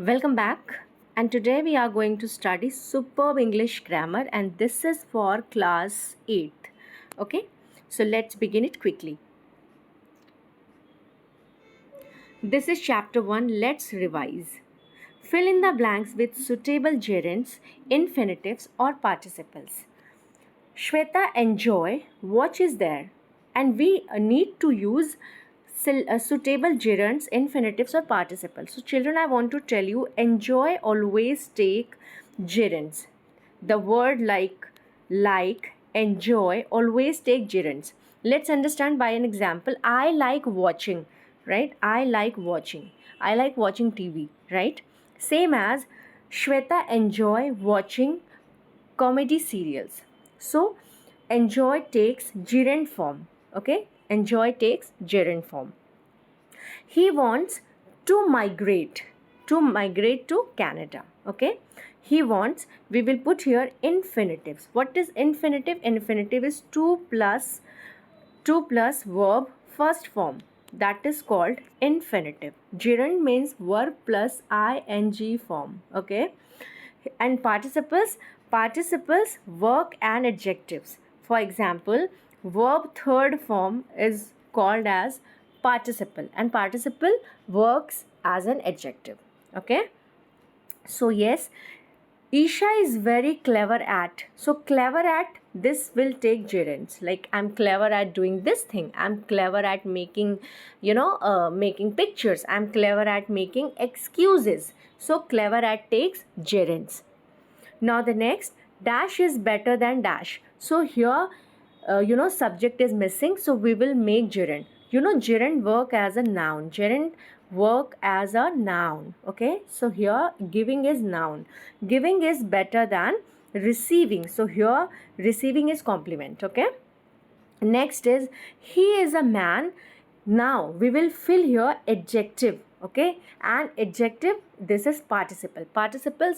Welcome back, and today we are going to study superb English grammar, and this is for class 8th. Okay, so let's begin it quickly. This is chapter 1. Let's revise. Fill in the blanks with suitable gerunds, infinitives, or participles. Shweta enjoy, watch is there, and we need to use suitable gerunds, infinitives, or participles. So children, I want to tell you, enjoy always take gerunds. The word like, enjoy always take gerunds. Let's understand by an example. I like watching, right? I like watching. I like watching TV, right? Same as Shweta enjoy watching comedy serials. So enjoy takes gerund form. Okay, enjoy takes gerund form. He wants to migrate to Canada. Okay, he wants, we will put here infinitives. What is infinitive? Infinitive is 2 plus verb first form, that is called infinitive. Gerund means verb plus ing form. Okay, and participles work and adjectives. For example, verb third form is called as participle, and participle works as an adjective. Okay, so yes, Isha is very clever at. So clever at, this will take gerunds. Like I'm clever at doing this thing. I'm clever at making, making pictures. I'm clever at making excuses. So clever at takes gerunds. Now the next, dash is better than dash. So here, subject is missing. So we will make gerund. Gerund work as a noun. Gerund work as a noun. Okay. So here giving is noun. Giving is better than receiving. So here receiving is complement. Okay. Next is he is a man. Now we will fill here adjective. Okay, and adjective, this is participle. Participle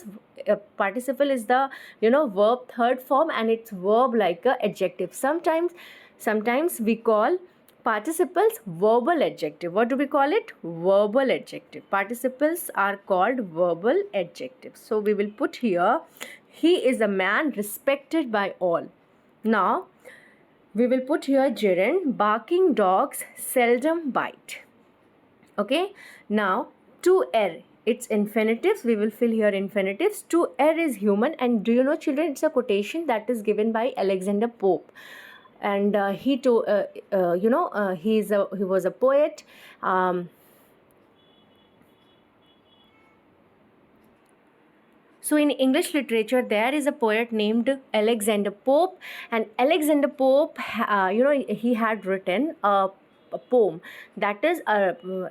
is the verb third form, and it's verb like a adjective. Sometimes we call participles verbal adjective. What do we call it? Verbal adjective. Participles are called verbal adjectives. So we will put here, he is a man respected by all. Now we will put here gerund, barking dogs seldom bite. Okay, now to err, it's infinitives. We will fill here infinitives. To err is human, and do you know, children, it's a quotation that is given by Alexander Pope, and he was a poet. So in English literature, there is a poet named Alexander Pope, and Alexander Pope, he had written a poem that is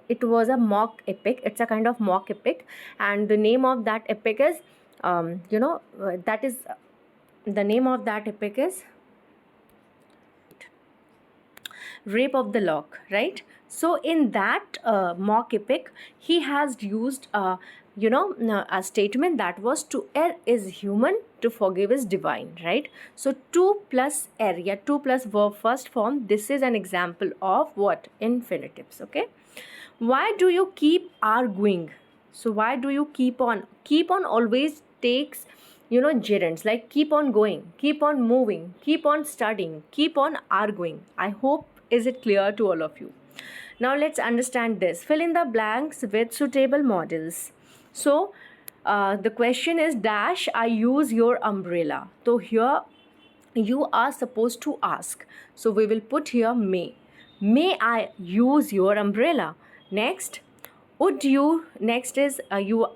it was a mock epic. It's a kind of mock epic, and the name of that epic is that is the name of that epic is Rape of the Lock, right? So in that mock epic, he has used a statement that was, to err is human, to forgive is divine, right? So 2 plus err, 2 plus verb first form, this is an example of what? Infinitives. Okay, why do you keep arguing? So why do you keep on always takes gerunds, like keep on going, keep on moving, keep on studying, keep on arguing. I hope, is it clear to all of you? Now let's understand this. Fill in the blanks with suitable models. So the question is, dash, I use your umbrella. So here you are supposed to ask. So we will put here may I use your umbrella. Next, would you, next is you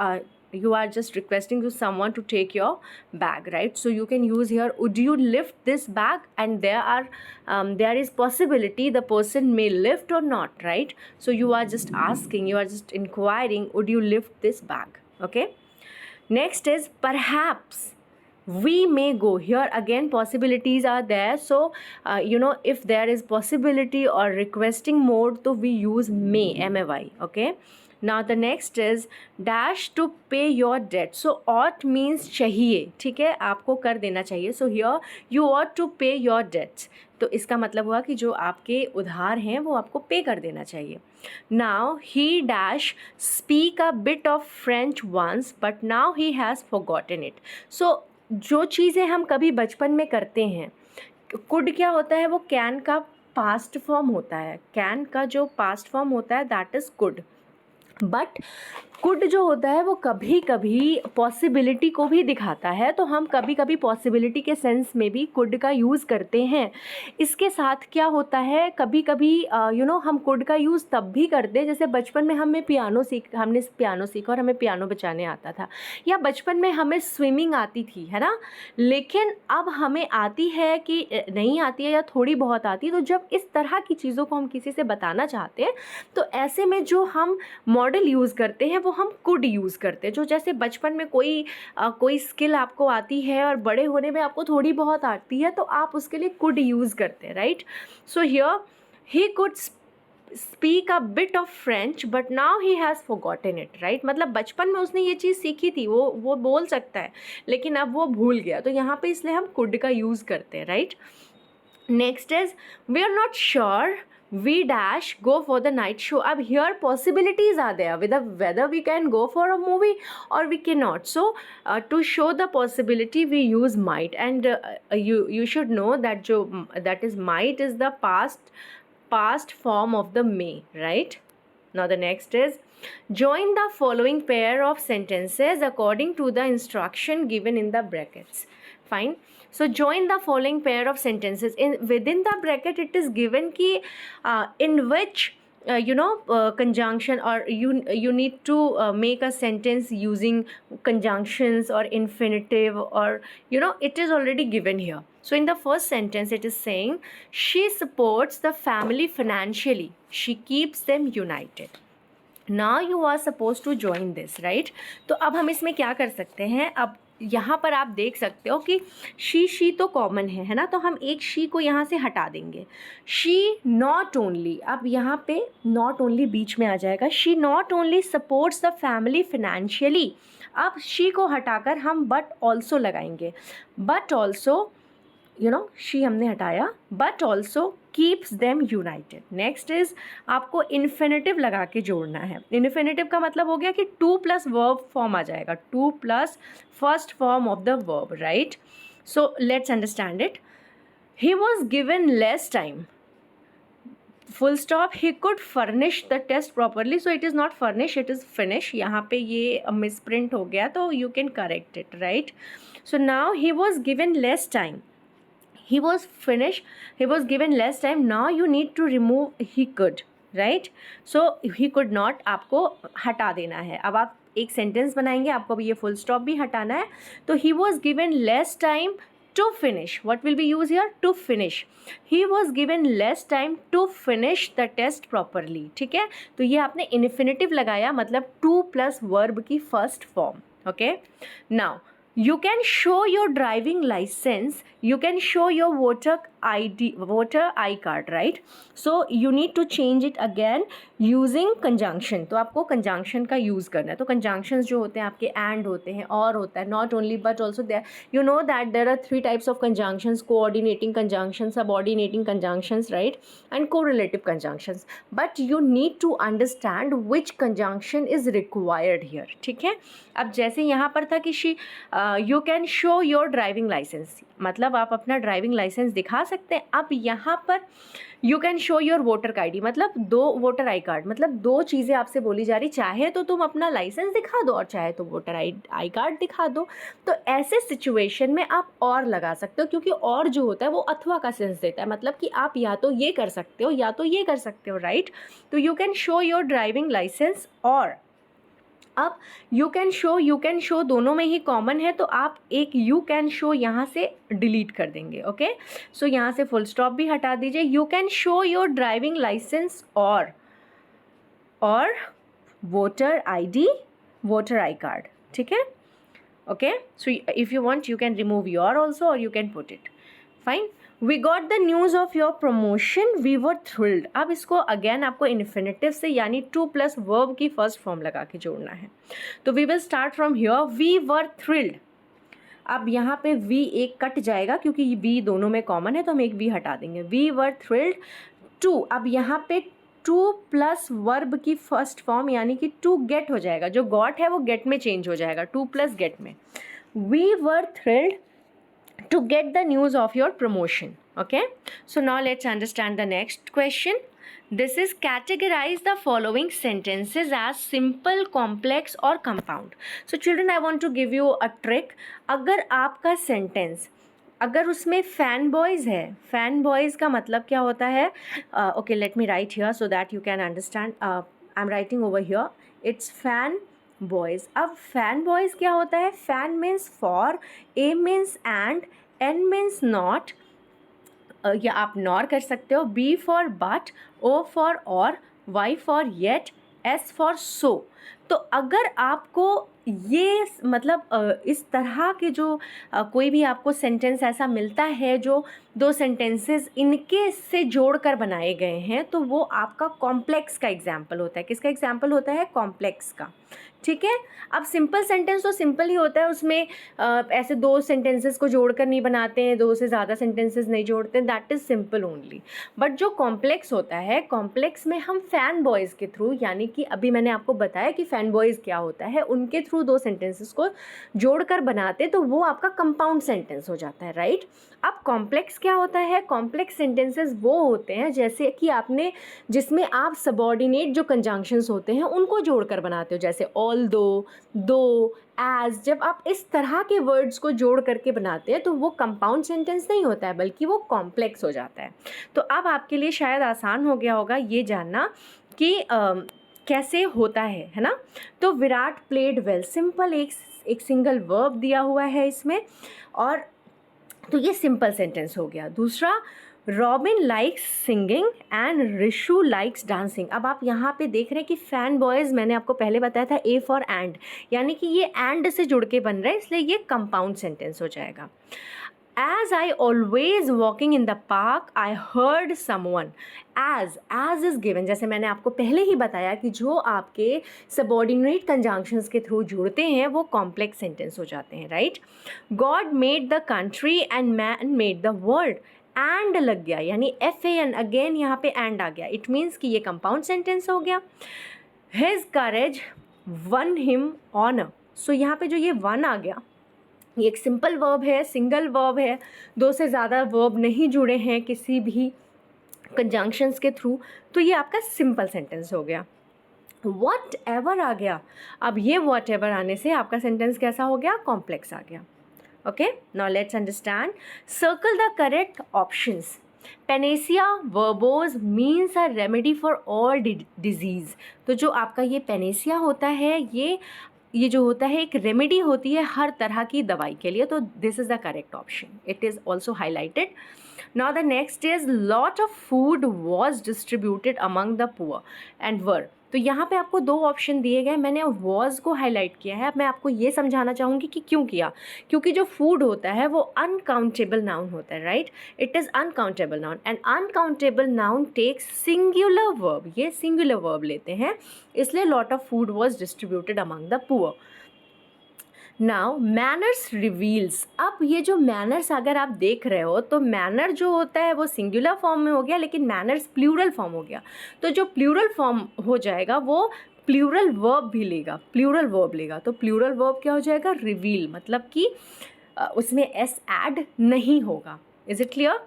are just requesting to someone to take your bag, right? So you can use here, would you lift this bag, and there is possibility the person may lift or not, right? So you are just asking, you are just inquiring, would you lift this bag? Okay, next is perhaps we may go. Here again possibilities are there. So if there is possibility or requesting mode, so we use may, may. Okay, Now the next is dash to pay your debt. So ought means चाहिए, ठीक है, आपको कर देना चाहिए. So here you ought to pay your debts. तो इसका मतलब हुआ कि जो आपके उधार हैं वो आपको पे कर देना चाहिए. Now he dash speak a bit of French once but now he has forgotten it. So जो चीज़ें हम कभी बचपन में करते हैं, कुड क्या होता है, वो कैन का पास्ट फॉर्म होता है. कैन का जो पास्ट फॉर्म होता है that is could. But could जो होता है वो कभी कभी पॉसिबिलिटी को भी दिखाता है, तो हम कभी कभी पॉसिबिलिटी के सेंस में भी कुड का यूज़ करते हैं. इसके साथ क्या होता है, कभी कभी हम कुड का यूज़ तब भी करते हैं, जैसे बचपन में हमने पियानो सीखा और हमें पियानो बजाने आता था, या बचपन में हमें स्विमिंग आती थी, है ना, लेकिन अब हमें आती है कि नहीं आती है या थोड़ी बहुत आती है. तो जब इस तरह की चीज़ों को हम किसी से बताना चाहते हैं तो ऐसे में जो हम मॉडल यूज़ करते हैं वो हम कुड यूज़ करते हैं. जो जैसे बचपन में कोई स्किल आपको आती है और बड़े होने में आपको थोड़ी बहुत आती है तो आप उसके लिए कुड यूज़ करते हैं, right. So here he could speak a bit of French but now he has forgotten it, right. मतलब बचपन में उसने ये चीज़ सीखी थी, वो बोल सकता है लेकिन अब वो भूल गया, तो यहाँ पे इसलिए हम कुड का यूज़ करते हैं, right. Next is we are not sure we dash go for the night show. अब here possibilities are there whether we can go for a movie or we cannot. So to show the possibility we use might, and you should know that is might is the past form of the may, right. Now the next is join the following pair of sentences according to the instruction given in the brackets. Fine. So join the following pair of sentences. Within the bracket it is given ki in which conjunction, or you need to make a sentence using conjunctions or infinitive, or it is already given here. So in the first sentence it is saying she supports the family financially, she keeps them united. Now you are supposed to join this, right. तो अब हम इसमें क्या कर सकते हैं, अब यहाँ पर आप देख सकते हो कि शी तो कॉमन है ना, तो हम एक शी को यहाँ से हटा देंगे. शी नॉट ओनली, अब यहाँ पे नॉट ओनली बीच में आ जाएगा. She not only supports the family financially. अब शी को हटाकर हम बट ऑल्सो लगाएंगे. बट ऑल्सो शी हमने हटाया, but also keeps them United. Next is आपको इन्फिनेटिव लगा के जोड़ना है. इन्फिनेटिव का मतलब हो गया कि 2 प्लस वर्ब फॉर्म आ जाएगा, 2 plus first form of the verb, right. So let's understand it. He was given less time, full stop. He could furnish the test properly. So it is not furnish, it is finish. यहाँ पे ये misprint हो गया तो you can correct it, right. So now he was given less time, he was given less time. Now you need to remove he could, right. So he could not आपको हटा देना है. अब आप एक सेंटेंस बनाएंगे, आपको अब ये फुल स्टॉप भी हटाना है. तो he was given less time to finish. What will be used here? To finish. He was given less time to finish the test properly. ठीक है, तो ये आपने इन्फिनेटिव लगाया, मतलब 2 प्लस वर्ब की first form. Okay. Now you can show your driving license, you can show your voter I card, right. So you need to change it again using conjunction. तो आपको conjunction का use करना है. तो conjunctions जो होते हैं आपके and होते हैं, or होता है, not only but also there. You know that there are 3 types of conjunctions: coordinating conjunctions, subordinating conjunctions, right, and correlative conjunctions. But you need to understand which conjunction is required here. ठीक है. अब जैसे यहाँ पर था कि you can show your driving license, मतलब आप अपना ड्राइविंग लाइसेंस दिखा सकते हैं. अब यहाँ पर you can show your voter ID, मतलब 2 वोटर आई कार्ड, मतलब 2 चीज़ें आपसे बोली जा रही. चाहे तो तुम अपना लाइसेंस दिखा दो और चाहे तो वोटर आई कार्ड दिखा दो. तो ऐसे सिचुएशन में आप और लगा सकते हो, क्योंकि और जो होता है वो अथवा का सेंस देता है, मतलब कि आप या तो ये कर सकते हो या तो ये कर सकते हो, राइट. तो you can show your driving licence, और अब यू कैन शो दोनों में ही कॉमन है, तो आप एक यू कैन शो यहाँ से डिलीट कर देंगे. ओके. सो यहाँ से फुल स्टॉप भी हटा दीजिए. You can show your driving licence और वोटर आई कार्ड. ठीक है. Okay. So if you want you can remove your also, और you can put it. Fine. We got the news of your promotion, we were thrilled. अब इसको again आपको infinitive से यानी to plus verb की first form लगा के जोड़ना है। तो we will start from here, we were thrilled. अब यहाँ पे वी एक कट जाएगा क्योंकि वी दोनों में कॉमन है, तो हम एक वी हटा देंगे। वी वर थ्रिल्ड टू, अब यहाँ पे टू प्लस वर्ब की फर्स्ट फॉर्म यानी कि टू गेट हो जाएगा, जो गॉट है वो गेट में चेंज हो जाएगा, टू प्लस गेट में। We were thrilled to get the news of your promotion. Okay, so now let's understand the next question. This is categorize the following sentences as simple, complex or compound. So children, I want to give you a trick. अगर आपका sentence अगर उसमें fan boys है, fan boys का मतलब क्या होता है? Okay, let me write here so that you can understand. I am writing over here, it's fan boys. अब फैन बॉयज़ क्या होता है? Fan means for, A means and, N means not, या आप नॉर कर सकते हो, B for but, O for or, Y for yet, S for so. तो अगर आपको ये मतलब इस तरह के जो कोई भी आपको सेंटेंस ऐसा मिलता है जो दो सेंटेंसेस इनके से जोड़कर बनाए गए हैं, तो वो आपका कॉम्प्लेक्स का एग्जाम्पल होता है। किसका एग्जाम्पल होता है? कॉम्प्लेक्स का। ठीक है। अब सिंपल सेंटेंस तो सिंपल ही होता है, उसमें ऐसे दो सेंटेंसेस को जोड़कर नहीं बनाते हैं, दो से ज़्यादा सेंटेंसेस नहीं जोड़ते, that is simple only. But जो कॉम्प्लेक्स होता है, कॉम्प्लेक्स में हम फैन बॉयज़ के थ्रू, यानी कि अभी मैंने आपको बताया कि फैन बॉयज़ क्या होता है, उनके थ्रू दो सेंटेंसेस को जोड़कर बनाते, तो वो आपका कंपाउंड सेंटेंस हो जाता है, राइट। अब कॉम्प्लेक्स क्या होता है? कॉम्प्लेक्स सेंटेंसेस वो होते हैं जैसे कि आपने, जिसमें आप सबऑर्डिनेट जो कंजंक्शंस होते हैं उनको जोड़कर बनाते हो, जैसे ऑल दो, एज। जब आप इस तरह के वर्ड्स को जोड़ करके बनाते हैं तो वो कंपाउंड सेंटेंस नहीं होता है, बल्कि वो कॉम्प्लेक्स हो जाता है। तो अब आपके लिए शायद आसान हो गया होगा ये जानना कि कैसे होता है ना। तो विराट प्लेड वेल, सिंपल एक सिंगल वर्ब दिया हुआ है इसमें, और तो ये सिंपल सेंटेंस हो गया। दूसरा, robin likes singing and Rishu likes dancing. अब आप यहाँ पे देख रहे हैं कि फैन बॉयज़, मैंने आपको पहले बताया था ए फॉर एंड, यानी कि ये एंड से जुड़ के बन रहा है, इसलिए ये कंपाउंड सेंटेंस हो जाएगा। As I always walking in the park, I heard someone. As is given, जैसे मैंने आपको पहले ही बताया कि जो आपके सबऑर्डिनेट कंजंक्शंस के थ्रू जुड़ते हैं वो कॉम्प्लेक्स सेंटेंस हो जाते हैं, right. God made the country and man made the world. And लग गया, यानी FAN, अगेन यहाँ पे एंड आ गया, इट मीन्स कि ये कंपाउंड सेंटेंस हो गया। हिज करेज वन हिम ऑनर। सो यहाँ पे जो ये वन आ गया, ये एक सिंपल वर्ब है, सिंगल वर्ब है, दो से ज़्यादा वर्ब नहीं जुड़े हैं किसी भी कंजंक्शंस के थ्रू, तो ये आपका सिंपल सेंटेंस हो गया। वॉट एवर आ गया, अब ये वॉट एवर आने से आपका सेंटेंस कैसा हो गया? कॉम्प्लेक्स आ गया। Okay, now let's understand. Circle the correct options. Panacea verbose means a remedy for all disease. तो जो आपका ये पेनेसिया होता है, ये जो होता है एक रेमेडी होती है हर तरह की दवाई के लिए, तो this is the correct option, it is also highlighted. Now the next is lot of food was distributed among the poor and were. तो यहाँ पे आपको दो ऑप्शन दिए गए, मैंने वॉज को हाईलाइट किया है। अब मैं आपको ये समझाना चाहूँगी कि क्यों किया, क्योंकि जो फूड होता है वो अनकाउंटेबल नाउन होता है, right. It is uncountable noun and uncountable noun takes singular verb, ये सिंगुलर वर्ब लेते हैं, इसलिए lot of food was distributed among the poor. Now manners reveals. अब ये जो मैनर्स अगर आप देख रहे हो, तो मैनर जो होता है वो सिंगुलर फॉर्म में हो गया, लेकिन मैनर्स प्लूरल फॉर्म हो गया। तो जो प्लूरल फॉर्म हो जाएगा वो प्लूरल वर्ब भी लेगा, प्लूरल वर्ब लेगा। तो प्लूरल वर्ब क्या हो जाएगा? रिवील, मतलब कि उसमें एस ऐड नहीं होगा। Is it clear?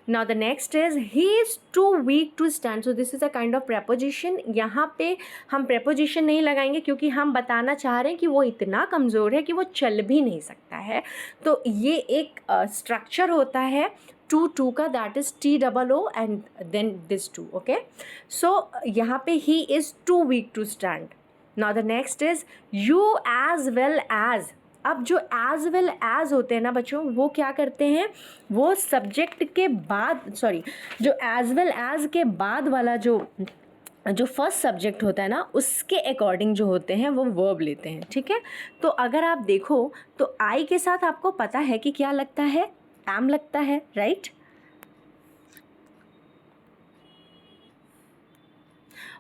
Now the next is he is too weak to stand. So this is a kind of preposition. यहाँ पे हम preposition नहीं लगाएंगे क्योंकि हम बताना चाह रहे हैं कि वो इतना कमज़ोर है कि वो चल भी नहीं सकता है। तो ये एक structure होता है टू का, that is TOO and then this two. Okay, so यहाँ पे he is too weak to stand. Now the next is you as well as. अब जो एज वेल एज होते हैं ना बच्चों, वो क्या करते हैं, वो सब्जेक्ट के बाद, जो एज वेल एज के बाद वाला जो फर्स्ट सब्जेक्ट होता है ना, उसके अकॉर्डिंग जो होते हैं वो वर्ब लेते हैं, ठीक है। तो अगर आप देखो तो आई के साथ आपको पता है कि क्या लगता है? एम लगता है, right.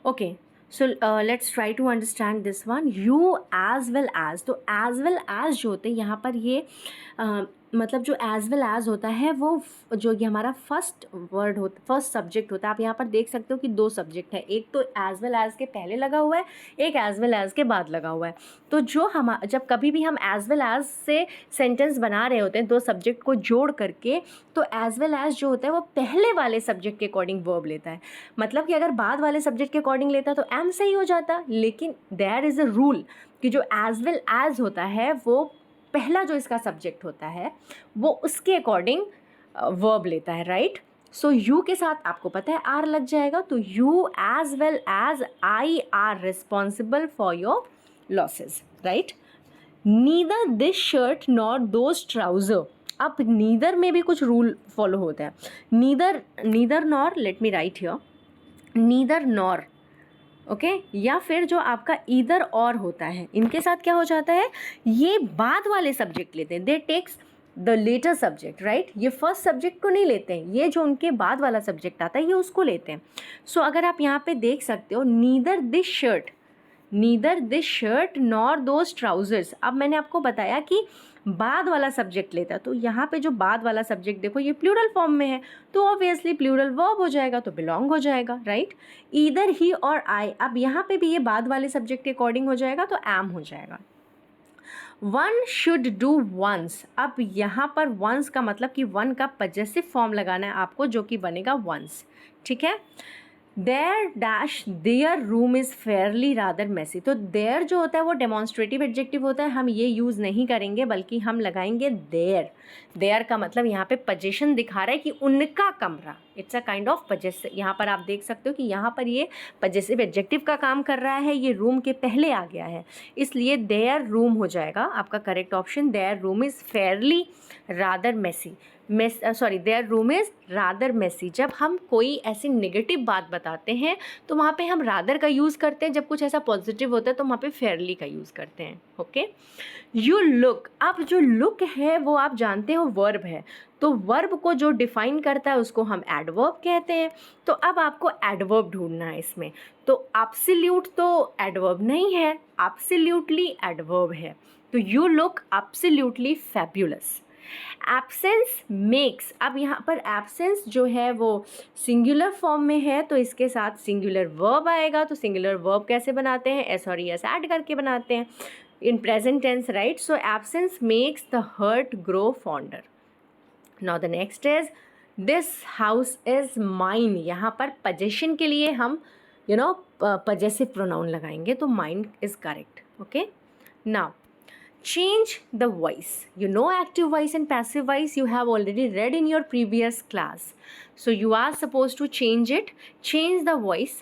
Okay, so let's try to understand this one, you as well as. तो एज वेल एज जो होते हैं यहाँ पर ये मतलब जो एज वेल एज होता है वो जो ये हमारा फर्स्ट वर्ड होता, फर्स्ट सब्जेक्ट होता है। आप यहाँ पर देख सकते हो कि दो सब्जेक्ट है, एक तो एज वेल एज के पहले लगा हुआ है, एक एज वेल एज के बाद लगा हुआ है। तो जो हम जब कभी भी हम एज वेल एज से सेंटेंस बना रहे होते हैं दो सब्जेक्ट को जोड़ करके, तो एज वेल एज जो होता है वो पहले वाले सब्जेक्ट के अकॉर्डिंग वर्ब लेता है। मतलब कि अगर बाद वाले सब्जेक्ट के अकॉर्डिंग लेता तो एम सही हो जाता, लेकिन देयर इज़ अ रूल कि जो एज वेल एज होता है वो पहला जो इसका सब्जेक्ट होता है वो उसके अकॉर्डिंग वर्ब लेता है, राइट। सो यू के साथ आपको पता है आर लग जाएगा, तो you as well as I are responsible for your losses, right. Neither this shirt nor those trouser. अब नीदर में भी कुछ रूल फॉलो होता है। Neither nor, let me write here, neither nor, okay, या फिर जो आपका ईदर और होता है, इनके साथ क्या हो जाता है, ये बाद वाले सब्जेक्ट लेते हैं, they takes the latter subject, right. ये फर्स्ट सब्जेक्ट को नहीं लेते हैं, ये जो उनके बाद वाला सब्जेक्ट आता है ये उसको लेते हैं। सो अगर आप यहाँ पे देख सकते हो, neither this shirt nor those trousers. अब मैंने आपको बताया कि बाद वाला सब्जेक्ट लेता, तो यहाँ पे जो बाद वाला सब्जेक्ट देखो ये प्लूरल फॉर्म में है, तो ऑब्वियसली प्लूरल वर्ब हो जाएगा, तो बिलोंग हो जाएगा, राइट। ईदर ही और आई, अब यहाँ पे भी ये बाद वाले सब्जेक्ट के अकॉर्डिंग हो जाएगा, तो एम हो जाएगा। One should do once. अब यहाँ पर वंस का मतलब कि वन का पजेसिव फॉर्म लगाना है आपको, जो कि बनेगा वंस, ठीक है। There dash their room is fairly rather messy. तो देयर जो होता है वो डेमॉन्स्ट्रेटिव एडजेक्टिव होता है, हम ये यूज़ नहीं करेंगे, बल्कि हम लगाएंगे देयर। देयर का मतलब यहाँ पे पोजीशन दिखा रहा है कि उनका कमरा, it's a kind of possessive. यहाँ पर आप देख सकते हो कि यहाँ पर ये पजेसिव एडजेक्टिव का काम कर रहा है, ये रूम के पहले आ गया है, इसलिए देयर रूम हो जाएगा आपका correct option. Their room is fairly rather messy, their room is rather messy. जब हम कोई ऐसी नेगेटिव बात बताते हैं तो वहाँ पे हम रादर का यूज़ करते हैं, जब कुछ ऐसा पॉजिटिव होता है तो वहाँ पे फेयरली का यूज़ करते हैं, ओके। यू लुक, अब जो लुक है वो आप जानते हो वर्ब है, तो वर्ब को जो डिफाइन करता है उसको हम एडवर्ब कहते हैं। तो अब आपको एडवर्ब ढूंढना है इसमें, तो एब्सोल्यूट तो एडवर्ब नहीं है, एब्सोल्यूटली एडवर्ब है। तो you look absolutely fabulous. Absence makes, अब यहाँ पर एब्सेंस जो है वो सिंगुलर फॉर्म में है, तो इसके साथ सिंगुलर वर्ब आएगा। तो सिंगुलर वर्ब कैसे बनाते हैं, एस और एस ऐड करके बनाते हैं in present tense, right. So absence makes the heart grow fonder. Now the next is this house is mine. यहाँ पर पोजेशन के लिए हम पजेसिव प्रोनाउन लगाएंगे, तो mine is correct, okay. Now change the voice. You know active voice and passive voice you have already read in your previous class. So you are supposed to change it. Change the voice.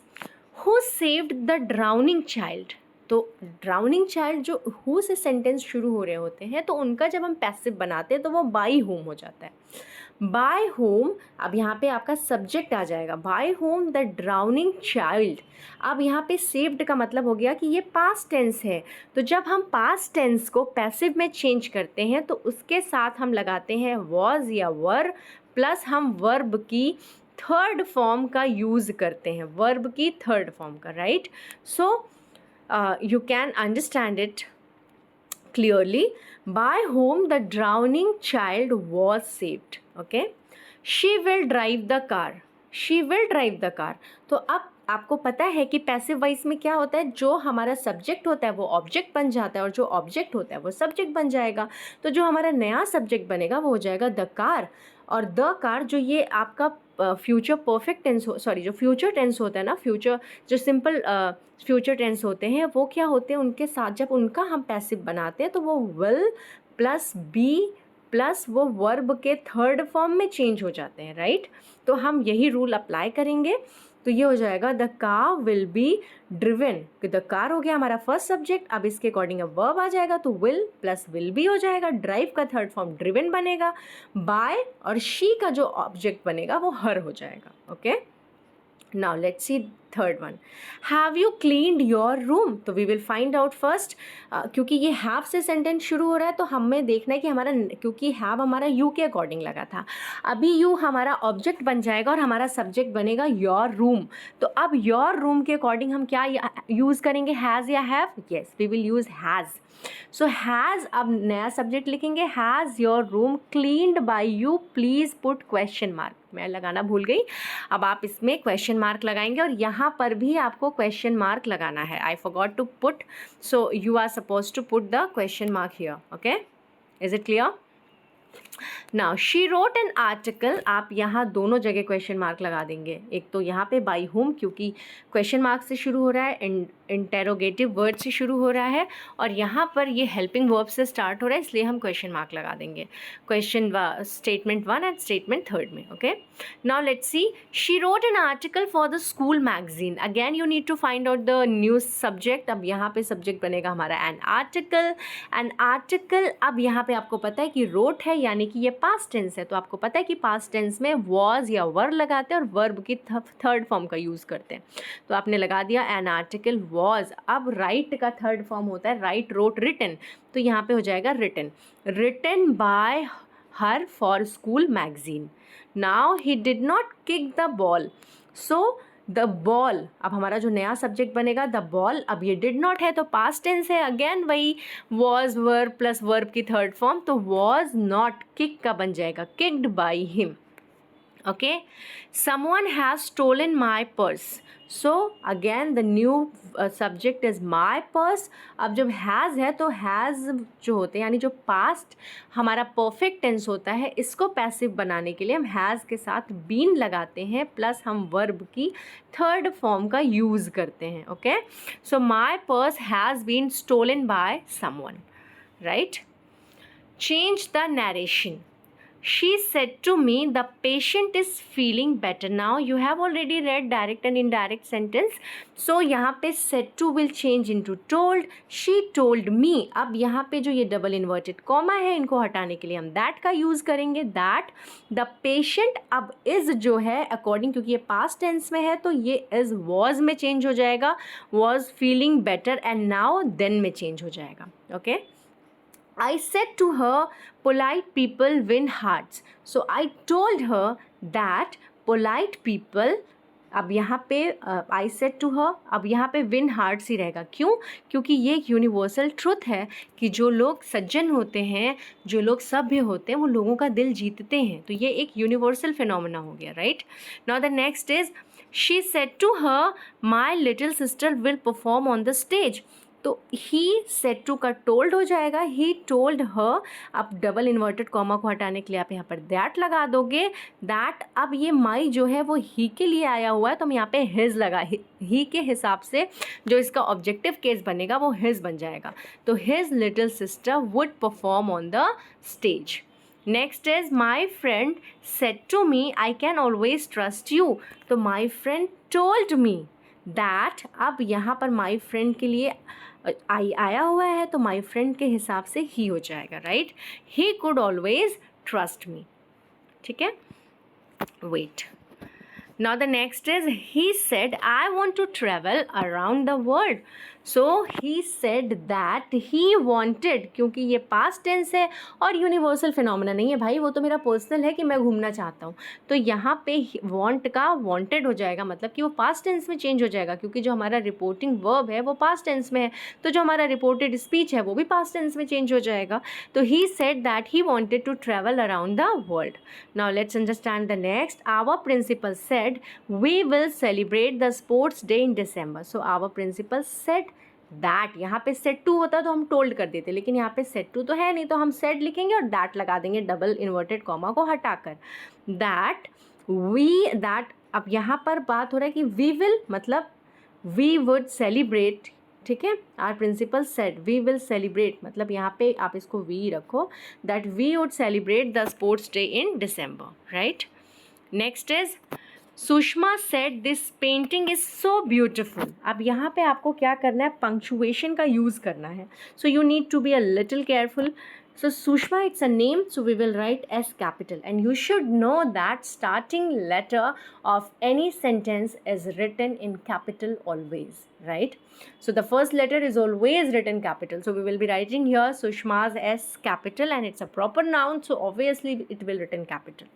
Who saved the drowning child? तो drowning child जो who से sentence शुरू हो रहे होते हैं, तो उनका जब हम पैसिव बनाते हैं तो वो बाई होम हो जाता है। बाय होम, अब यहाँ पे आपका सब्जेक्ट आ जाएगा, by whom the drowning child. अब यहाँ पे सेव्ड का मतलब हो गया कि ये पास्ट टेंस है, तो जब हम पास्ट टेंस को पैसिव में चेंज करते हैं तो उसके साथ हम लगाते हैं वॉज या वर, प्लस हम वर्ब की थर्ड फॉर्म का यूज़ करते हैं, वर्ब की थर्ड फॉर्म का, right. So you can understand it clearly. By whom the drowning child was saved, okay. She will drive the car. She will drive the car. तो अब आपको पता है कि पैसिव वॉइस में क्या होता है, जो हमारा सब्जेक्ट होता है वो ऑब्जेक्ट बन जाता है, और जो ऑब्जेक्ट होता है वो सब्जेक्ट बन जाएगा। तो जो हमारा नया सब्जेक्ट बनेगा वो हो जाएगा द कार, और द कार जो ये आपका फ्यूचर परफेक्ट टेंस जो फ्यूचर टेंस होता है ना, फ्यूचर जो सिंपल फ्यूचर टेंस होते हैं वो क्या होते हैं, उनके साथ जब उनका हम पैसिव बनाते हैं तो वो विल प्लस बी प्लस वो वर्ब के थर्ड फॉर्म में चेंज हो जाते हैं, राइट। तो हम यही रूल अप्लाई करेंगे, तो ये हो जाएगा the car will be driven. The car हो गया हमारा फर्स्ट सब्जेक्ट, अब इसके अकॉर्डिंग अब वर्ब आ जाएगा, तो विल प्लस विल बी हो जाएगा, ड्राइव का थर्ड फॉर्म ड्रिवन बनेगा, बाय और शी का जो ऑब्जेक्ट बनेगा वो हर हो जाएगा, okay. Now let's see third one, have you cleaned your room? तो we will find out first, क्योंकि ये हैव से सेंटेंस शुरू हो रहा है तो हमें देखना है कि हमारा, क्योंकि हैव हमारा यू के अकॉर्डिंग लगा था, अभी यू हमारा ऑब्जेक्ट बन जाएगा और हमारा सब्जेक्ट बनेगा योर रूम। तो अब योर रूम के अकॉर्डिंग हम क्या यूज़ करेंगे, हैज़ या have? Yes, we will use has. So has, अब नया सब्जेक्ट लिखेंगे, has your room cleaned by you, please put question mark. मैं लगाना भूल गई, अब आप इसमें क्वेश्चन मार्क लगाएंगे और यहाँ पर भी आपको क्वेश्चन मार्क लगाना है। I forgot to put, so you are suppose to put the question mark here. Okay, is it clear? Now she wrote an article, आप यहाँ दोनों जगह क्वेश्चन मार्क लगा देंगे, एक तो यहाँ पे बाई हुम क्योंकि क्वेश्चन मार्क से शुरू हो रहा है, इंटेरोगेटिव वर्ड से शुरू हो रहा है, और यहाँ पर ये हेल्पिंग वर्ब से स्टार्ट हो रहा है, इसलिए हम क्वेश्चन मार्क लगा देंगे क्वेश्चन स्टेटमेंट 1 एंड स्टेटमेंट 3 में। Okay, now let's see, she wrote an article for the school magazine. Again you need to find out the news subject. अब यहाँ पे सब्जेक्ट बनेगा हमारा एन आर्टिकल। एन आर्टिकल, अब यहाँ पे आपको पता है कि रोट है यानी कि ये पास्ट टेंस है, तो आपको पता है कि पास्ट टेंस में वॉज या वर लगाते हैं और वर्ब की थर्ड फॉर्म का यूज़ करते हैं, तो आपने लगा दिया एन आर्टिकल वॉज। अब राइट का थर्ड फॉर्म होता है राइट, रोट, रिटन, तो यहाँ पे हो जाएगा written, written by her for school magazine. Now he did not kick the ball, so the ball, अब हमारा जो नया सब्जेक्ट बनेगा द बॉल, अब ये डिड नॉट है तो पास्ट टेंस है, अगेन वही वॉज वर्ब प्लस वर्ब की थर्ड फॉर्म, तो वॉज नॉट किक का बन जाएगा kicked by him. Okay, someone has stolen my purse, so again the new subject is my purse. अब जब हैज़ है तो हैज़ जो होते हैं यानी जो पास्ट हमारा परफेक्ट टेंस होता है, इसको पैसिव बनाने के लिए हम हैज़ के साथ बीन लगाते हैं प्लस हम वर्ब की थर्ड फॉर्म का यूज़ करते हैं। Okay, so my purse has been stolen by someone, right. Change the narration, she said to me the patient is feeling better now। you have already read direct and indirect sentence, so यहाँ पे said to will change into told, she told me। अब यहाँ पे जो ये double inverted comma है इनको हटाने के लिए हम that का यूज़ करेंगे, that the patient, अब is जो है अकॉर्डिंग, क्योंकि ये पास्ट टेंस में है तो ये is was में चेंज हो जाएगा, was feeling better and now then में चेंज हो जाएगा। Okay, I said to her, polite people win hearts। So I told her that polite people, अब यहाँ पे I said to her, अब यहाँ पे win hearts ही रहेगा। क्यों? क्योंकि ये एक यूनिवर्सल ट्रुथ है कि जो लोग सज्जन होते हैं, जो लोग सभ्य होते हैं, वो लोगों का दिल जीतते हैं, तो ये एक यूनिवर्सल फिनोमेना हो गया, right. Now the next is, she said to her, my little sister will perform on the stage। तो ही सेड टू का टोल्ड हो जाएगा, ही टोल्ड हर। अब डबल इन्वर्टेड कॉमा को हटाने के लिए आप यहाँ पर दैट लगा दोगे, दैट, अब ये माई जो है वो ही के लिए आया हुआ है तो हम यहाँ पे हिज लगा, ही के हिसाब से जो इसका ऑब्जेक्टिव केस बनेगा वो हिज बन जाएगा, तो his little sister would perform on the stage. Next is, my friend said to me I can always trust you. तो my friend told me that, अब यहाँ पर माई फ्रेंड के लिए आई आया हुआ है तो माई फ्रेंड के हिसाब से ही हो जाएगा, right. He could always trust me, ठीक है। Wait, now the next is, he said I want to travel around the world. So he said that he wanted, क्योंकि ये पास्ट टेंस है और यूनिवर्सल फिनोमेना नहीं है भाई, वो तो मेरा पर्सनल है कि मैं घूमना चाहता हूँ, तो यहाँ पे वॉन्ट का वॉन्टेड हो जाएगा, मतलब कि वो पास्ट टेंस में चेंज हो जाएगा, क्योंकि जो हमारा रिपोर्टिंग वर्ब है वो पास्ट टेंस में है, तो जो हमारा रिपोर्टेड स्पीच है वो भी पास्ट टेंस में चेंज हो जाएगा। तो he said that he wanted to travel around the world. Now let's understand the next, our principal said we will celebrate the sports day in December. So our principal said that, यहाँ पे said to होता तो हम told कर देते, लेकिन यहाँ पे सेड टू तो है नहीं, तो हम सेड लिखेंगे और दैट लगा देंगे डबल इन्वर्टेड कॉमा को हटाकर, दैट वी, दैट, अब यहाँ पर बात हो रहा है कि वी विल मतलब वी वुड सेलिब्रेट, ठीक है। Our principal said we will celebrate, मतलब यहाँ पे आप इसको वी रखो, that we would celebrate the sports day in December, right. Next is, Sushma said this painting is so beautiful. अब यहाँ पे आपको क्या करना है, पंक्चुएशन का यूज़ करना है, so you need to be a little careful. So Sushma, it's a name, so we will write as capital. And you should know that starting letter of any sentence is written in capital always, right? So the first letter is always written capital. So we will be writing here Sushma's as capital, and it's a proper noun, so obviously it will written capital.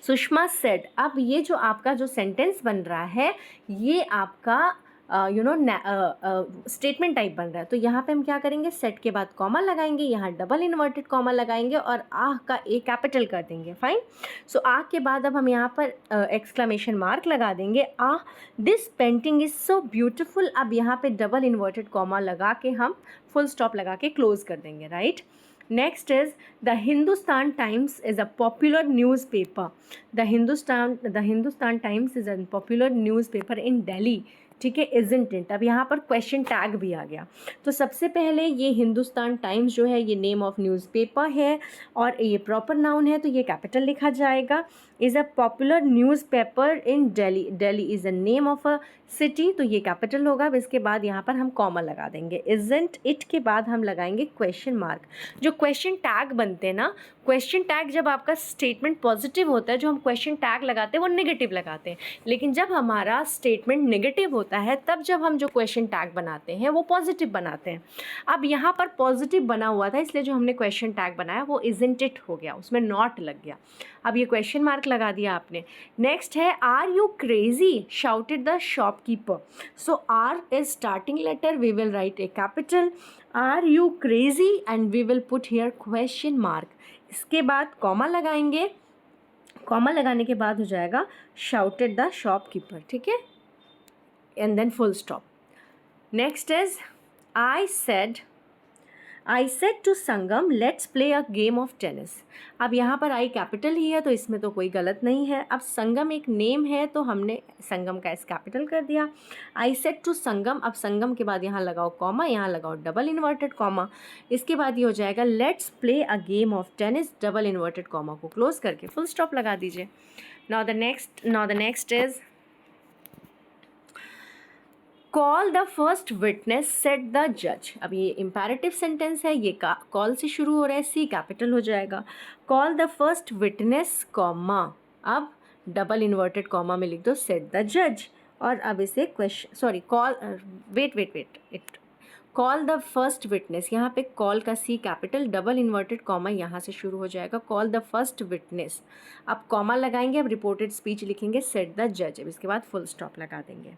Sushma said. अब ये जो आपका जो sentence बन रहा है ये आपका स्टेटमेंट टाइप बन रहा है. तो यहाँ पे हम क्या करेंगे, सेट के बाद कॉमा लगाएंगे, यहाँ डबल इन्वर्टेड कॉमा लगाएंगे और आह का ए कैपिटल कर देंगे. फाइन. सो आह के बाद अब हम यहाँ पर एक्सक्लेमेशन मार्क लगा देंगे. Ah, this painting is so beautiful. अब यहाँ पे डबल इन्वर्टेड कॉमा लगा के हम फुल स्टॉप लगा के क्लोज कर देंगे. Right. Next is the Hindustan Times is a popular newspaper. The Hindustan Times is a popular newspaper in Delhi. ठीक है, isn't it. अब यहाँ पर क्वेश्चन टैग भी आ गया. तो सबसे पहले ये हिंदुस्तान टाइम्स जो है ये नेम ऑफ न्यूज़पेपर है और ये प्रॉपर नाउन है, तो ये कैपिटल लिखा जाएगा. Is a popular newspaper in Delhi. Delhi is a name of a city, तो ये कैपिटल होगा. अब इसके बाद यहाँ पर हम कॉमा लगा देंगे. इज़न्ट इट के बाद हम लगाएंगे क्वेश्चन मार्क. जो क्वेश्चन टैग बनते हैं ना, क्वेश्चन टैग जब आपका स्टेटमेंट पॉजिटिव होता है, जो हम क्वेश्चन टैग लगाते हैं वो नेगेटिव लगाते हैं. लेकिन जब हमारा स्टेटमेंट नेगेटिव होता है तब जब हम जो क्वेश्चन टैग बनाते हैं वो पॉजिटिव बनाते हैं. अब यहाँ पर पॉजिटिव बना हुआ था इसलिए जो हमने क्वेश्चन टैग बनाया वो इज़न्ट इट हो गया, उसमें नॉट लग गया. अब ये क्वेश्चन मार्क लगा दिया आपने. नेक्स्ट है are you crazy shouted the shopkeeper. So R is starting letter, we will write a capital. Are you crazy and we will put here question mark. इसके बाद कॉमा लगाएंगे. कॉमा लगाने के बाद हो जाएगा शाउटेड द शॉपकीपर. ठीक है, and then full stop. Next is I said to Sangam let's play a game of tennis. अब यहाँ पर आई कैपिटल ही है तो इसमें तो कोई गलत नहीं है. अब संगम एक नेम है तो हमने संगम का एस कैपिटल कर दिया. आई सेड टू संगम. अब संगम के बाद यहाँ लगाओ कॉमा, यहाँ लगाओ डबल इन्वर्टेड कॉमा. इसके बाद ये हो जाएगा let's play a game of tennis, double inverted comma को क्लोज करके फुल स्टॉप लगा दीजिए. Now the next is call the first witness set the जज. अब ये इम्पेरेटिव सेंटेंस है, ये कॉल से शुरू हो रहा है, सी कैपिटल हो जाएगा. Call the first witness comma, अब डबल इन्वर्टेड कॉमा में लिख दो सेट द जज. और अब इसे question sorry call wait it call the first witness. यहाँ पे कॉल का C capital, double inverted comma यहाँ से शुरू हो जाएगा. Call the first witness. अब कॉमा लगाएंगे, अब रिपोर्टेड स्पीच लिखेंगे सेट द जज. अब इसके बाद फुल स्टॉप लगा देंगे.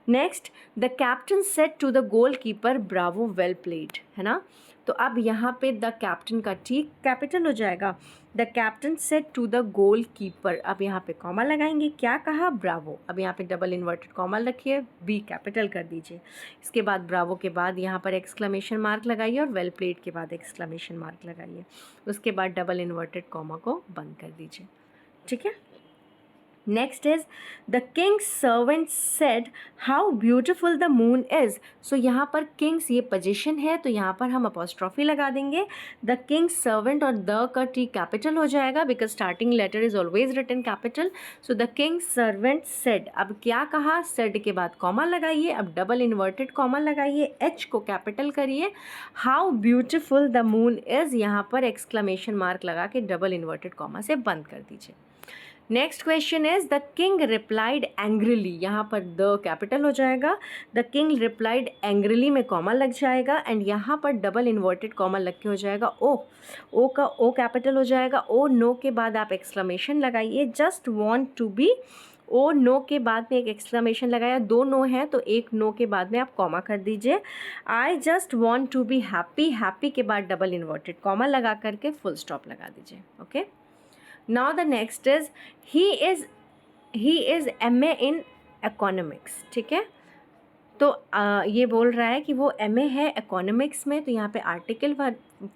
Next the captain said to the goalkeeper bravo well played, है ना. तो अब यहाँ पे द कैप्टन का टी कैपिटल हो जाएगा. The captain said to the goalkeeper. अब यहाँ पे कॉमा लगाएंगे, क्या कहा, ब्रावो. अब यहाँ पे डबल इन्वर्टेड कॉमा रखिए, बी कैपिटल कर दीजिए. इसके बाद ब्रावो के बाद यहाँ पर एक्सक्लेमेशन मार्क लगाइए और वेल प्लेड के बाद एक्सक्लेमेशन मार्क लगाइए. उसके बाद डबल इन्वर्टेड कॉमा को बंद कर दीजिए. ठीक है. Next is the king's servant said how beautiful the moon is. So यहाँ पर किंग्स ये पोजीशन है तो यहाँ पर हम अपॉस्ट्रॉफी लगा देंगे. द किंग्स सर्वेंट और द का टी कैपिटल हो जाएगा because starting letter is always written capital. So the king's servant said. अब क्या कहा, सेड के बाद कॉमा लगाइए, अब डबल इन्वर्टेड कॉमा लगाइए, एच को कैपिटल करिए. How beautiful the moon is, यहाँ पर एक्सक्लेमेशन मार्क लगा के डबल इन्वर्टेड कॉमा से बंद कर दीजिए. Next question is the king replied angrily. यहाँ पर द कैपिटल हो जाएगा. द किंग रिप्लाइड एंग्रीली में कॉमा लग जाएगा एंड यहाँ पर डबल इन्वर्टेड कॉमा लग के हो जाएगा ओ का ओ कैपिटल हो जाएगा. ओ नो के बाद आप एक्सक्लेमेशन लगाइए. Just want to be. Oh no के बाद में एक एक्सक्लेमेशन लगाया, दो नो है तो एक नो के बाद में आप कॉमा कर दीजिए. I just want to be happy. Happy के बाद डबल इन्वर्टेड कॉमा लगा करके फुल स्टॉप लगा दीजिए. Okay. Now the next is he is MA in economics. ठीक है. तो ये बोल रहा है कि वो MA है इकोनॉमिक्स में, तो यहाँ पे आर्टिकल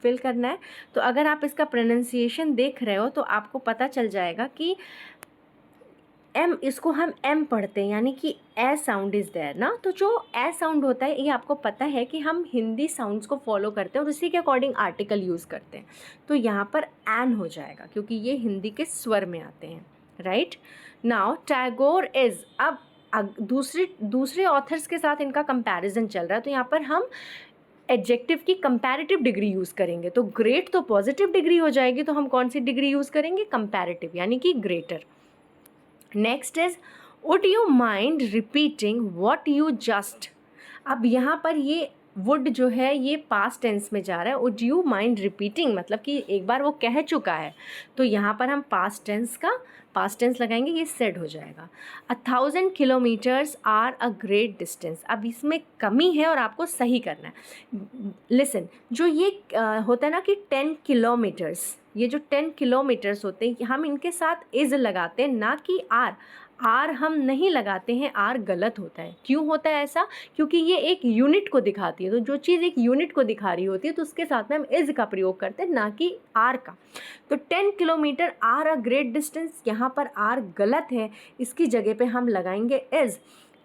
फिल करना है. तो अगर आप इसका प्रोनाउंसिएशन देख रहे हो तो आपको पता चल जाएगा कि एम, इसको हम एम पढ़ते हैं यानी कि ए साउंड इज़ देयर ना. तो जो ए साउंड होता है ये आपको पता है कि हम हिंदी साउंड्स को फॉलो करते हैं और उसी के अकॉर्डिंग आर्टिकल यूज़ करते हैं. तो यहाँ पर एन हो जाएगा क्योंकि ये हिंदी के स्वर में आते हैं. राइट. Now Tagore is. अब दूसरे ऑथर्स के साथ इनका कंपैरिजन चल रहा है तो यहाँ पर हम एडजेक्टिव की कंपैरेटिव डिग्री यूज़ करेंगे, तो ग्रेट तो पॉजिटिव डिग्री हो जाएगी, तो हम कौन सी डिग्री यूज़ करेंगे? कंपैरेटिव, यानी कि greater. Next is would you mind repeating what you just. अब यहाँ पर ये वुड जो है ये पास्ट टेंस में जा रहा है, वुड यू माइंड रिपीटिंग मतलब कि एक बार वो कह चुका है, तो यहाँ पर हम पास्ट टेंस लगाएंगे, ये सेड हो जाएगा। 1000 kilometres are a great distance. अब इसमें कमी है और आपको सही करना है। लिसन, जो ये होता है ना कि 10 किलोमीटर्स, ये जो 10 किलोमीटर्स होते हैं हम इनके साथ इज़ लगाते हैं, ना कि आर हम नहीं लगाते हैं, आर गलत होता है। क्यों होता है ऐसा? क्योंकि ये एक यूनिट को दिखाती है, तो जो चीज़ एक यूनिट को दिखा रही होती है तो उसके साथ में हम इज़ का प्रयोग करते हैं, ना कि आर का। तो 10 kilometre are a great distance, यहाँ पर आर गलत है, इसकी जगह पे हम लगाएंगे is.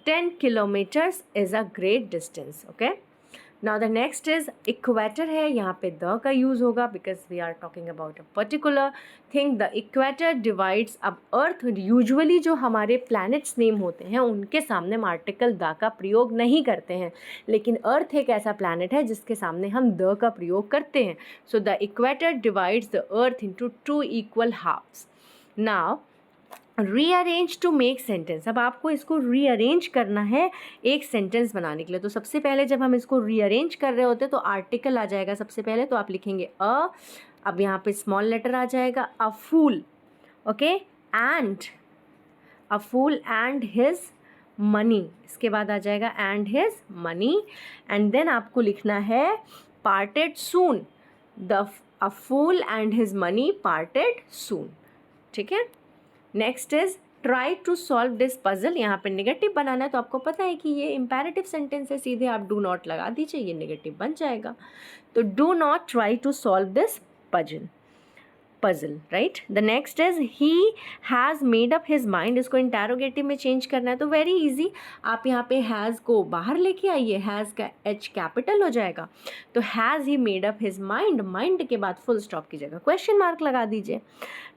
10 kilometres is a great distance. Okay, now the next is equator है, यहाँ पे द का यूज़ होगा because we are talking about a particular thing. The equator divides. अब अर्थ, यूजुअली जो हमारे प्लैनेट्स नेम होते हैं उनके सामने हम आर्टिकल द का प्रयोग नहीं करते हैं, लेकिन अर्थ एक ऐसा प्लैनेट है जिसके सामने हम द का प्रयोग करते हैं। So the equator divides the earth into 2 equal halves. Now rearrange to make sentence. अब आपको इसको रीअरेंज करना है एक सेंटेंस बनाने के लिए। तो सबसे पहले जब हम इसको रीअरेंज कर रहे होते हैं तो आर्टिकल आ जाएगा सबसे पहले, तो आप लिखेंगे अ। अब यहाँ पे स्मॉल लेटर आ जाएगा a fool, okay, and a fool and his money. इसके बाद आ जाएगा and his money, and then आपको लिखना है parted soon. The a fool and his money parted soon. ठीक है, next is try to solve this puzzle. यहाँ पे नेगेटिव बनाना है, तो आपको पता है कि ये इम्पेरेटिव सेंटेंस है, सीधे आप डू नॉट लगा दीजिए, ये नेगेटिव बन जाएगा। तो do not try to solve this puzzle, right. The next is he has made up his mind. इसको इंटैरोगेटिव में चेंज करना है, तो वेरी इजी, आप यहाँ पे हैज़ को बाहर लेके आइए, हैज़ का एच कैपिटल हो जाएगा, तो has he made up his mind, mind के बाद फुल स्टॉप की जगह क्वेश्चन मार्क लगा दीजिए।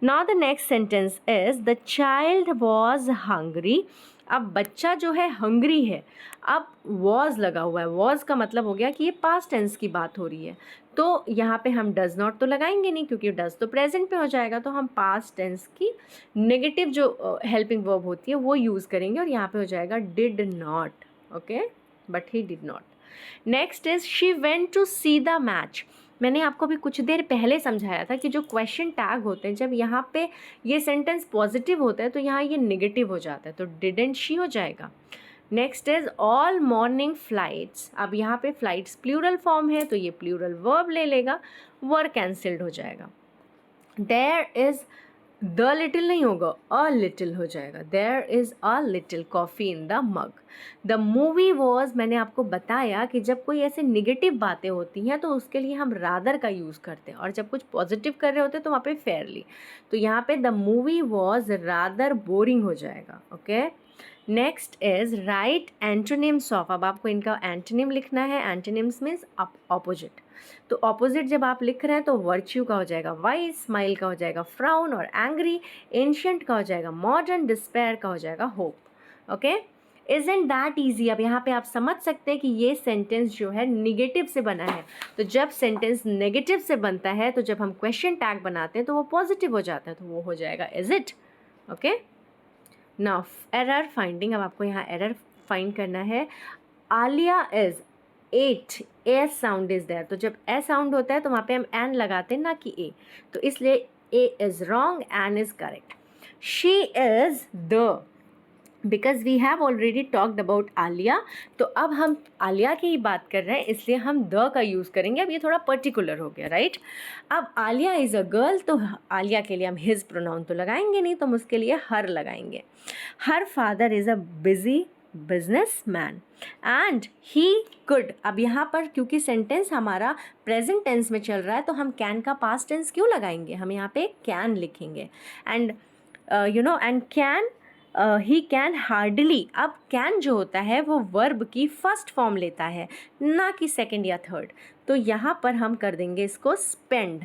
Now the next sentence is the child was hungry. अब बच्चा जो है हंग्री है, अब वॉज लगा हुआ है, वॉज का मतलब हो गया कि ये पास्ट टेंस की बात हो रही है, तो यहाँ पे हम डज नॉट तो लगाएंगे नहीं क्योंकि डज तो प्रेजेंट पे हो जाएगा, तो हम पास्ट टेंस की नेगेटिव जो हेल्पिंग वर्ब होती है वो यूज़ करेंगे और यहाँ पे हो जाएगा did not, okay, but he did not. Next is she went to see the match. मैंने आपको अभी कुछ देर पहले समझाया था कि जो क्वेश्चन टैग होते हैं, जब यहाँ पे ये सेंटेंस पॉजिटिव होता है तो यहाँ ये नेगेटिव हो जाता है, तो डिडंट शी हो जाएगा। Next is all morning flights. अब यहाँ पे फ्लाइट्स प्लूरल फॉर्म है तो ये प्लूरल वर्ब ले लेगा, वर कैंसिल्ड हो जाएगा। देयर इज द लिटिल नहीं होगा, अ लिटिल हो जाएगा, there is a little coffee in the mug. The movie was, मैंने आपको बताया कि जब कोई ऐसे निगेटिव बातें होती हैं तो उसके लिए हम रादर का यूज़ करते हैं, और जब कुछ पॉजिटिव कर रहे होते हैं तो वहाँ पे फेयरली, तो यहाँ पे the movie was rather boring हो जाएगा, okay. Next is right antonyms of. अब आपको इनका एंटोनिम लिखना है, एंटोनिम्स मीन्स ऑपोजिट, तो ऑपोजिट जब आप लिख रहे हैं तो वर्च्यू का हो जाएगा वाइज, स्माइल का हो जाएगा फ्राउन, और एंग्री, एंशिएंट का हो जाएगा मॉडर्न, डिस्पेयर का हो जाएगा hope, okay. Isn't that easy. अब यहाँ पे आप समझ सकते हैं कि ये सेंटेंस जो है निगेटिव से बना है, तो जब सेंटेंस नेगेटिव से बनता है तो जब हम क्वेश्चन टैग बनाते हैं तो वो पॉजिटिव हो जाता है, तो वो हो जाएगा is it, okay. Now error finding. अब आपको यहाँ एरर फाइंड करना है। Alia is 8, a sound is there, तो जब ए साउंड होता है तो वहाँ पे हम एन लगाते हैं ना कि ए, तो इसलिए a is wrong, an is correct. She is the, because we have already talked about Alia, तो अब हम आलिया की ही बात कर रहे हैं इसलिए हम द का यूज़ करेंगे। अब ये थोड़ा पर्टिकुलर हो गया, राइट। अब आलिया इज़ अ गर्ल, तो आलिया के लिए हम हिज प्रोनाउन तो लगाएंगे नहीं, तो हम उसके लिए हर लगाएंगे। Her father is a busy business man and he could. अब यहाँ पर क्योंकि सेंटेंस हमारा प्रेजेंट टेंस में चल रहा है तो हम कैन का पास्ट टेंस क्यों लगाएंगे, हम यहाँ पे कैन लिखेंगे। And and can, he can hardly. अब कैन जो होता है वो वर्ब की फर्स्ट फॉर्म लेता है, ना कि सेकंड या थर्ड, तो यहाँ पर हम कर देंगे इसको spend,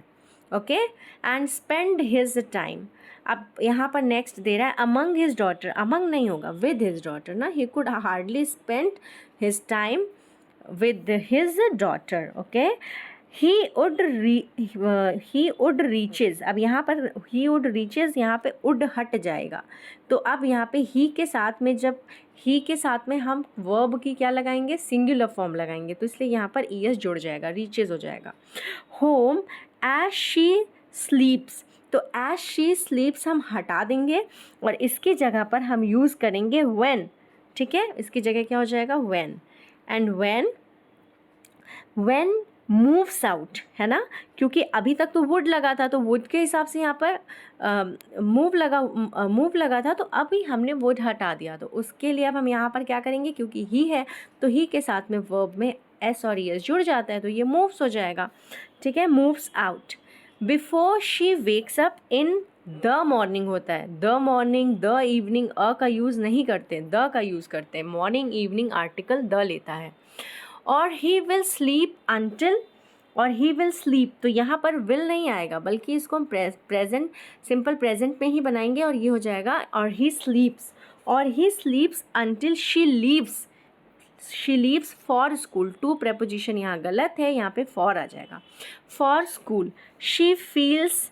okay. And spend his time. अब यहाँ पर नेक्स्ट दे रहा है अमंग हिज डॉटर, अमंग नहीं होगा, विद हिज डॉटर ना, he could hardly spend his time with his daughter. Okay, he would reaches. अब यहाँ पर he would reaches, यहाँ पे would हट जाएगा, तो अब यहाँ पे he के साथ में, जब he के साथ में हम verb की क्या लगाएंगे, सिंगुलर फॉर्म लगाएंगे, तो इसलिए यहाँ पर es जुड़ जाएगा, reaches हो जाएगा. home as she sleeps, तो as she sleeps हम हटा देंगे और इसकी जगह पर हम यूज़ करेंगे when. ठीक है, इसकी जगह क्या हो जाएगा, when. And when moves out, है ना, क्योंकि अभी तक तो would लगा था, तो would के हिसाब से यहाँ पर move लगा था, तो अभी हमने would हटा दिया, तो उसके लिए अब हम यहाँ पर क्या करेंगे, क्योंकि ही है तो ही के साथ में verb में s और es जुड़ जाता है, तो ये moves हो जाएगा. ठीक है, moves out. Before she wakes up in the morning होता है, द मॉर्निंग, द इवनिंग, अ का यूज़ नहीं करते, द का यूज़ करते हैं. मॉर्निंग इवनिंग आर्टिकल द लेता है. और ही विल स्लीप अंटिल, और ही विल स्लीप, तो यहाँ पर विल नहीं आएगा, बल्कि इसको हम प्रेजेंट, सिंपल प्रेजेंट में ही बनाएंगे और ये हो जाएगा और ही स्लीप्स, और he sleeps until she leaves. She leaves for school, to preposition यहाँ गलत है, यहाँ पे फॉर आ जाएगा, for school. She feels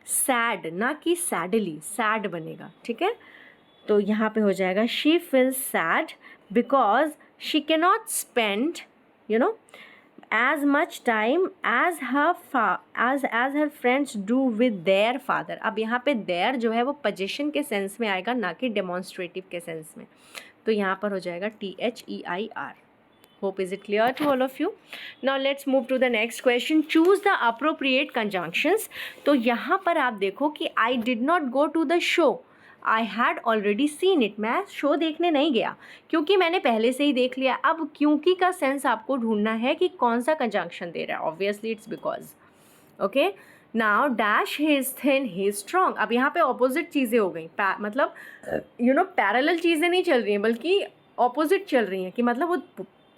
sad, ना कि सैडली, सैड बनेगा. ठीक है, तो यहाँ पे हो जाएगा she feels sad because she can not spend as much time as her friends do with their father. अब यहाँ पे their जो है वो possession के सेंस में आएगा, ना कि डेमोन्स्ट्रेटिव के सेंस में, तो यहाँ पर हो जाएगा THEIR. Hope is it clear to all of you? Now let's move to the next question. Choose the appropriate conjunctions. तो यहाँ पर आप देखो कि I did not go to the show. I had already seen it. मैं show देखने नहीं गया क्योंकि मैंने पहले से ही देख लिया. अब क्योंकि का सेंस आपको ढूंढना है कि कौन सा कंजंक्शन दे रहा है. Obviously it's because. Okay. Now dash he is thin, he is strong. अब यहाँ पे ऑपोजिट चीज़ें हो गई, मतलब पैरेलल चीज़ें नहीं चल रही हैं, बल्कि ऑपोजिट चल रही हैं, कि मतलब वो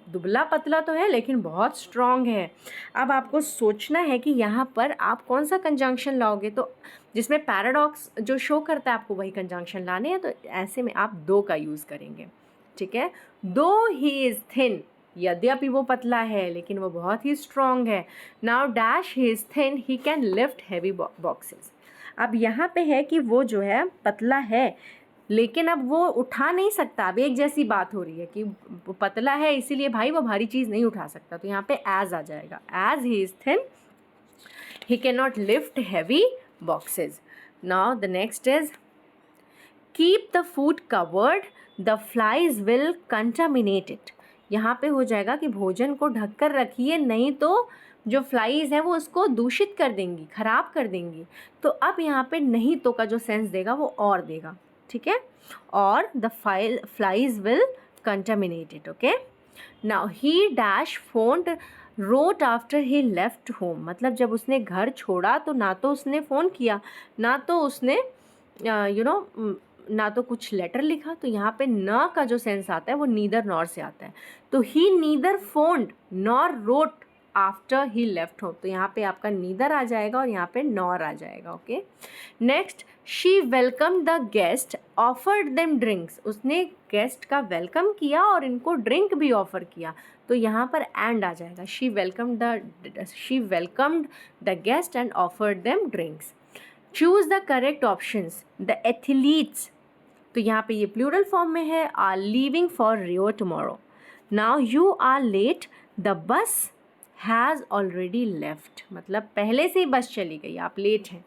दुबला पतला तो है लेकिन बहुत स्ट्रॉन्ग है. अब आपको सोचना है कि यहाँ पर आप कौन सा कंजंक्शन लाओगे, तो जिसमें पैराडॉक्स जो शो करता है आपको वही कंजंक्शन लाने हैं, तो ऐसे में आप दो का यूज़ करेंगे. ठीक है, दो ही इज़ थिन, यद्यपि वो पतला है लेकिन वो बहुत ही स्ट्रॉन्ग है. Now dash he is thin, he can lift heavy boxes. अब यहाँ पे है कि वो जो है पतला है लेकिन अब वो उठा नहीं सकता. अब एक जैसी बात हो रही है कि वो पतला है इसीलिए भाई वो भारी चीज़ नहीं उठा सकता, तो यहाँ पे एज आ जाएगा. As he is thin he can not lift heavy boxes. Now the next is keep the food covered, the flies will contaminate it. यहाँ पे हो जाएगा कि भोजन को ढककर रखिए, नहीं तो जो फ्लाइज है वो उसको दूषित कर देंगी, ख़राब कर देंगी. तो अब यहाँ पे नहीं तो का जो सेंस देगा वो और देगा. ठीक है, और the flies will contaminate it. Okay, now he dash phone wrote after he left home. मतलब जब उसने घर छोड़ा तो ना तो उसने फ़ोन किया, ना तो उसने ना तो कुछ लेटर लिखा. तो यहाँ पे न का जो सेंस आता है वो नीदर नॉर से आता है. तो he neither phoned nor wrote after he left home, तो यहाँ पे आपका नीदर आ जाएगा और यहाँ पे नॉर आ जाएगा. Okay, next she welcome the guest, offered them drinks. उसने गेस्ट का वेलकम किया और इनको ड्रिंक भी ऑफर किया, तो यहाँ पर एंड आ जाएगा. She welcomed the guest and offered them drinks. Choose the correct options. The athletes, तो यहाँ पे ये प्लूरल फॉर्म में है, are leaving for Rio tomorrow. Now you are late, the bus has already left, मतलब पहले से ही बस चली गई, आप लेट हैं.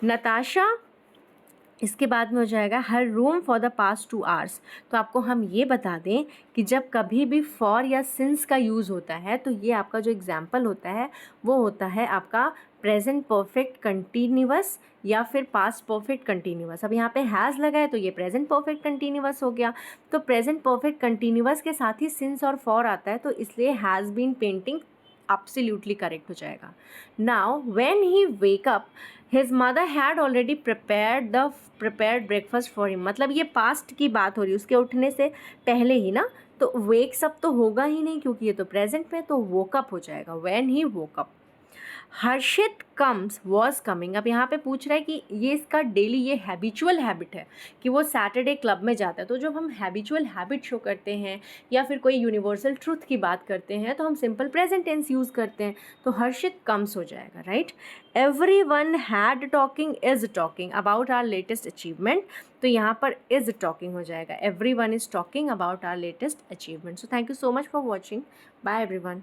नताशा, इसके बाद में हो जाएगा her room for the past 2 hours. तो आपको हम ये बता दें कि जब कभी भी फॉर या सिंस का यूज़ होता है तो ये आपका जो एग्जाम्पल होता है वो होता है आपका प्रेजेंट परफेक्ट कंटिन्यूअस या फिर पास्ट परफेक्ट कंटिन्यूअस. अब यहाँ पे हैज़ लगा है तो ये प्रेजेंट परफेक्ट कंटिन्यूअस हो गया. तो प्रेजेंट परफेक्ट कंटिन्यूअस के साथ ही सिंस और फॉर आता है, तो इसलिए has been painting absolutely correct हो जाएगा. Now when he wake up his mother had already prepared breakfast for him. मतलब ये पास्ट की बात हो रही है, उसके उठने से पहले ही ना, तो वेक्स अप तो होगा ही नहीं क्योंकि ये तो प्रेजेंट में, तो वोक अप हो जाएगा. When he woke up. Harshit comes was coming. अब यहाँ पे पूछ रहा है कि ये इसका डेली, ये हैबिचुअल हैबिट है कि वो सैटरडे क्लब में जाता है। तो जब हम हैबिचुअल हैबिट शो करते हैं या फिर कोई यूनिवर्सल ट्रूथ की बात करते हैं तो हम सिंपल प्रेजेंट टेंस यूज़ करते हैं। तो हर्षित कम्स हो जाएगा, right. Everyone had talking is talking about our latest achievement. तो यहाँ पर इज टॉकिंग हो जाएगा, everyone is talking about our latest achievement. So thank you so much for watching. Bye everyone.